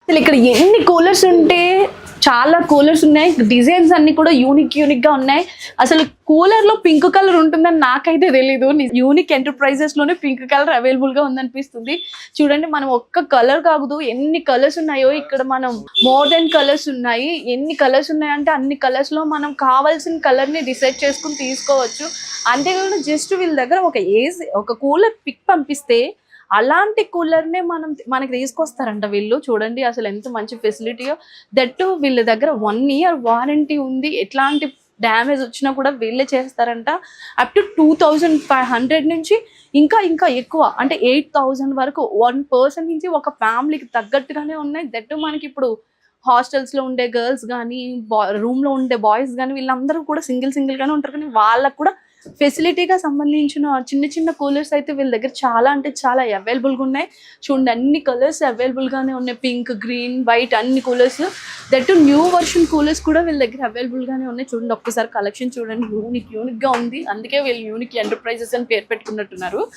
అసలు ఇక్కడ ఎన్ని కూలర్స్ ఉంటే చాలా కూలర్స్ ఉన్నాయి. డిజైన్స్ అన్ని కూడా యూనిక్ గా ఉన్నాయి. అసలు కూలర్ లో పింక్ కలర్ ఉంటుందని నాకైతే తెలీదు. యూనిక్ ఎంటర్ప్రైజెస్ లోనే పింక్ కలర్ అవైలబుల్ గా ఉందనిపిస్తుంది. చూడండి, మనం ఒక్క కలర్ కాదు ఎన్ని కలర్స్ ఉన్నాయో ఇక్కడ. మనం మోర్ దెన్ కలర్స్ ఉన్నాయి. ఎన్ని కలర్స్ ఉన్నాయంటే అన్ని కలర్స్ లో మనం కావాల్సిన కలర్ ని డిసైడ్ చేసుకుని తీసుకోవచ్చు. అంతేకాకుండా జస్ట్ వీళ్ళ దగ్గర ఒక కూలర్ పిక్ పంపిస్తే అలాంటి కూలర్నే మనకి తీసుకొస్తారంట వీళ్ళు. చూడండి అసలు ఎంత మంచి ఫెసిలిటీయో. దట్ వీళ్ళ దగ్గర 1 year వారంటీ ఉంది. ఎట్లాంటి డ్యామేజ్ వచ్చినా కూడా వీళ్ళే చేస్తారంట. అప్ టు 2500 నుంచి ఇంకా ఎక్కువ అంటే 8000 వరకు 1 person నుంచి ఒక ఫ్యామిలీకి తగ్గట్టుగానే ఉన్నాయి. దట్ మనకి ఇప్పుడు హాస్టల్స్ లో ఉండే గర్ల్స్ కానీ రూమ్ లో ఉండే బాయ్స్ కానీ వీళ్ళందరూ కూడా సింగిల్ గానే ఉంటారు. కానీ వాళ్ళకు కూడా ఫెసిలిటీగా సంబంధించిన చిన్న కూలర్స్ అయితే వీళ్ళ దగ్గర చాలా అంటే చాలా అవైలబుల్గా ఉన్నాయి. చూడండి, అన్ని కలర్స్ అవైలబుల్గానే ఉన్నాయి. పింక్, గ్రీన్, వైట్ అన్ని coolers. That new version coolers కూడా వీళ్ళ దగ్గర అవైలబుల్గానే ఉన్నాయి. చూడండి ఒక్కసారి కలెక్షన్ చూడండి, యూనిక్గా ఉంది. అందుకే వీళ్ళు యూనిక్ ఎంటర్ప్రైజెస్ అని పేరు పెట్టుకున్నట్టున్నారు.